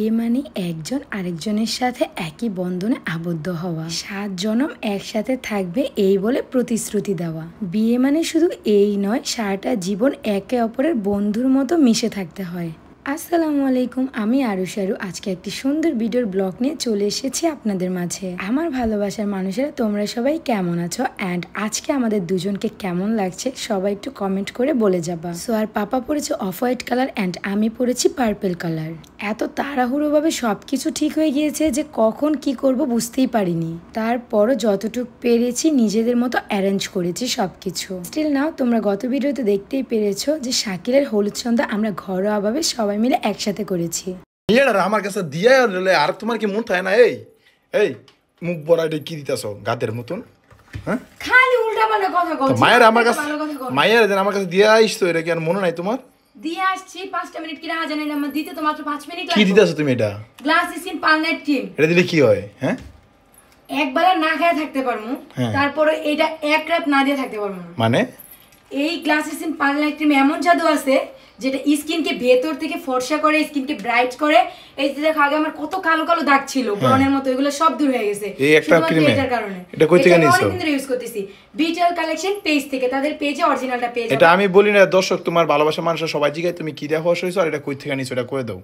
বিয়ে মানে একজন আরেকজনের সাথে একই বন্ধনে আবদ্ধ হওয়া, 7 জনম একসাথে থাকবে এই বলে প্রতিশ্রুতি দেওয়া। বিয়ে মানে শুধু এই নয়, সারাটা জীবন একে অপরের বন্ধুর মতো মিশে থাকতে হয়। আসসালামু আলাইকুম, আমি আরুশারু। আজকে একটি সুন্দর ভিডিওর ব্লগ নিয়ে চলে এসেছি আপনাদের মাঝে। আমার ভালোবাসার মানুষেরা, তোমরা সবাই কেমন আছো অ্যান্ড আজকে আমাদের দুজনকে কেমন লাগছে সবাই একটু কমেন্ট করে বলে যাবা। সো আর পাপা পরেছে অফ হোয়াইট কালার অ্যান্ড আমি পরেছি পার্পেল কালার। এত তাড়াহুড়োভাবে সব কিছু ঠিক হয়ে গিয়েছে যে কখন কি করব বুঝতেই পারিনি। তারপরও যতটুকু পেরেছি নিজেদের মতো অ্যারেঞ্জ করেছি সব কিছু। স্টিল নাও, তোমরা গত ভিডিওতে দেখতেই পেরেছো যে শাকিলের হলুদ সন্ধ্যা আমরা ঘরোয়াভাবে সবাই মিলে একসাথে করেছি। আমার কাছে দিয়ে আর তোমার কি মন থাকে না? এই এই মুখ বড়াইটা কি দিতেছ গাদের মতন? হ্যাঁ, খালি উল্টাপাল্টা কথা বলছো। মায়ের আমার কাছে আমার কাছে দিয়ে আইছো, এটা কি আর মনে নাই তোমার? দিয়ে আসছি 5টা মিনিট কি রাহা জানেন আমার দিতে, তো মাত্র 5 মিনিট লাগবে। কি দিতেছো তুমি এটা? Glass skin pearl night cream. এটা দিলে কি হয়? হ্যাঁ, একবার না খেয়ে থাকতে পারমু, তারপরে এটা এক রাত না দিয়ে থাকতে পারমু। মানে এই গ্লাস স্কিন পার্লনাইট ক্রিম এমন জাদু আছে যেটা স্কিনকে ভেতর থেকে ফর্সা করে, স্কিনকে ব্রাইট করে। এই যে দেখো, আগে আমার কত কালো কালো দাগ ছিল ব্রনের মতো, এগুলো সব দূর হয়ে গেছে এই একটা ক্রিমে। এটার কারণে এটা কই থেকে নিছো? অনেকদিন ধরে ইউজ করতেছি বিটেল কালেকশন পেজ থেকে। তাদের পেজে অরিজিনালটা পেজ। এটা আমি বলি না দর্শক, তোমার ভালোবাসা মানুষ সবাই জিগায় তুমি কি দেখো হইছো, আর এটা কই থেকে নিছো এটা কই দাও।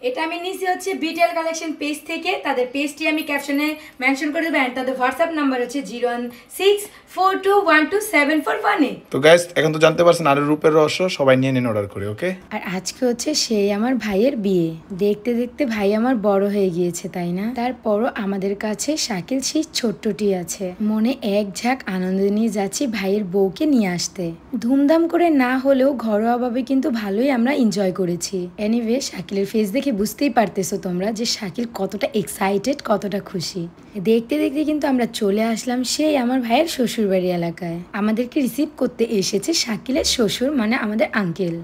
এটা আমি নিছি হচ্ছে বিটেল কালেকশন পেজ থেকে। তাদের পেজটি আমি ক্যাপশনে মেনশন করে দেব এন্ড তাদের হোয়াটসঅ্যাপ নাম্বার হচ্ছে 01642127418। তো গাইস, এখন তো জানতে পারছেন আর রূপের রহস্য, সবাই নিয়ে নিন অর্ডার করে। ওকে। আর আজকে হচ্ছে সেই আমার ভাইয়ের বিয়ে। দেখতে দেখতে ভাই আমার বড় হয়ে গিয়েছে, তাই না? তারপরও আমাদের কাছে শাকিল সেই ছোট্টটি আছে। মনে এক ঝাঁক আনন্দ নিয়ে যাচ্ছি ভাইয়ের বউকে নিয়ে আসতে। ধুমধাম করে না হলেও ঘরোয়াভাবে কিন্তু ভালোই আমরা এনজয় করেছি। এনিওয়ে, শাকিলের ফেস দেখে বুঝতেই পারতেছো তোমরা যে শাকিল কতটা এক্সাইটেড, কতটা খুশি। দেখতে দেখতে কিন্তু আমরা চলে আসলাম সেই আমার ভাইয়ের শ্বশুরবাড়ি এলাকায়। আমাদেরকে রিসিভ করতে এসেছে শাকিলের শ্বশুর, মানে আমাদের আঙ্কেল।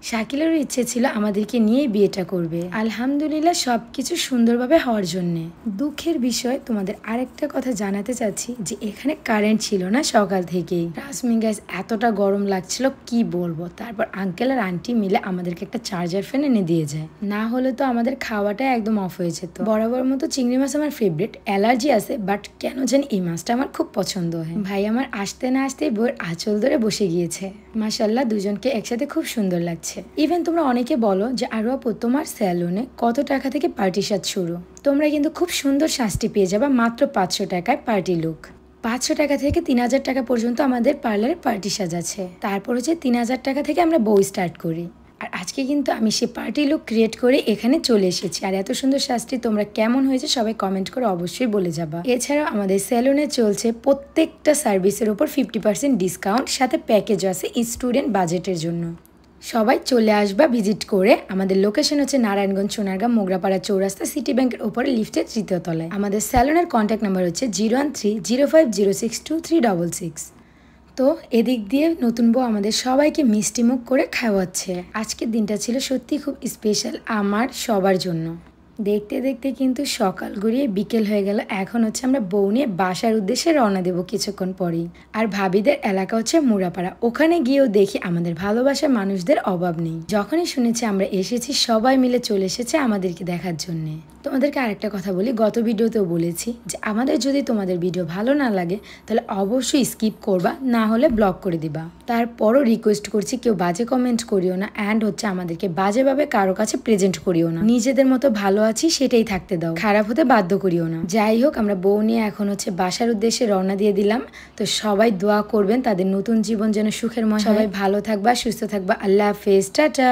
শাকিলেরও ইচ্ছে ছিল আমাদেরকে নিয়ে বিয়েটা করবে। আলহামদুলিল্লাহ সবকিছু সুন্দরভাবে হওয়ার জন্য। দুঃখের বিষয় তোমাদের আরেকটা কথা জানাতে চাচ্ছি যে এখানে কারেন্ট ছিল না সকাল থেকেই। রাসমিন গাইস, এতটা গরম লাগছিল কি বলবো। তারপর আঙ্কেল আর আন্টি মিলে আমাদেরকে একটা চার্জার ফ্যান এনে দিয়ে যায়, না হলে তো আমাদের খাওয়াটা একদম অফ হয়ে যেত। বরাবর মতো চিংড়ি মাছ আমার ফেভারিট, অ্যালার্জি আছে বাট কেন জানি এই মাছটা আমার খুব পছন্দ হয়। ভাই আমার আসতে না আসতেই বউয়ের আঁচল ধরে বসে গিয়েছে। মাশাআল্লাহ, দুজনকে একসাথে খুব সুন্দর লাগছে। ইভেন তোমরা অনেকে বলো যে আরু আপু, তোমার স্যালুনে কত টাকা থেকে পার্টি সাজ শুরু? তোমরা কিন্তু খুব সুন্দর সাজটি পেয়ে যাবে মাত্র 500 টাকায় পার্টি লুক। 500 টাকা থেকে 3000 টাকা পর্যন্ত আমাদের পার্লারে পার্টি সাজ আছে। তারপর হচ্ছে 3000 টাকা থেকে আমরা বউ স্টার্ট করি। আর আজকে কিন্তু আমি সেই পার্টি লুক ক্রিয়েট করে এখানে চলে এসেছি। আর এত সুন্দর সাজটি তোমরা কেমন হয়েছে সবাই কমেন্ট করে অবশ্যই বলে যাবা। এছাড়াও আমাদের সেলুনে চলছে প্রত্যেকটা সার্ভিসের উপর 50% ডিসকাউন্ট, সাথে প্যাকেজও আছে স্টুডেন্ট বাজেটের জন্য। সবাই চলে আসবা ভিজিট করে। আমাদের লোকেশন হচ্ছে নারায়ণগঞ্জ, সোনারগাঁ, মোগরাপাড়া চৌরাস্তা, সিটি ব্যাংকের উপরে লিফটের 3য় তলায়। আমাদের স্যালুনের কন্ট্যাক্ট নাম্বার হচ্ছে 01305062366। তো এদিক দিয়ে নতুন বউ আমাদের সবাইকে মিষ্টিমুখ করে খাওয়াচ্ছে। আজকের দিনটা ছিল সত্যি খুব স্পেশাল আমার সবার জন্য। দেখতে দেখতে কিন্তু সকাল গড়িয়ে বিকেল হয়ে গেল। এখন হচ্ছে আমরা বউ নিয়ে বাসার উদ্দেশ্যে রওনা দেবো কিছুক্ষণ পরেই। আর ভাবিদের এলাকা হচ্ছে মুরাপাড়া। ওখানে গিয়েও দেখি আমাদের ভালোবাসার মানুষদের অভাব নেই। যখনই শুনেছি আমরা এসেছি, সবাই মিলে চলে এসেছে আমাদেরকে দেখার জন্য। তোমাদেরকে আরেকটা কথা বলি, গত ভিডিওতেও বলেছি যে আমাদের যদি তোমাদের ভিডিও ভালো না লাগে তাহলে অবশ্যই স্কিপ করবা, না হলে ব্লক করে দিবা। তারপরও রিকোয়েস্ট করছি কেউ বাজে কমেন্ট করিও না অ্যান্ড হচ্ছে আমাদেরকে বাজেভাবে কারো কাছে প্রেজেন্ট করিও না। নিজেদের মতো ভালো আছি সেটাই থাকতে দাও, খারাপ হতে বাধ্য করিও না। যাই হোক, আমরা বউ নিয়ে এখন হচ্ছে বাসার উদ্দেশ্যে রওনা দিয়ে দিলাম। তো সবাই দোয়া করবেন তাদের নতুন জীবন যেন সুখেরময়। সবাই ভালো থাকবা, সুস্থ থাকবা। আল্লাহ হাফেজ, টাটা।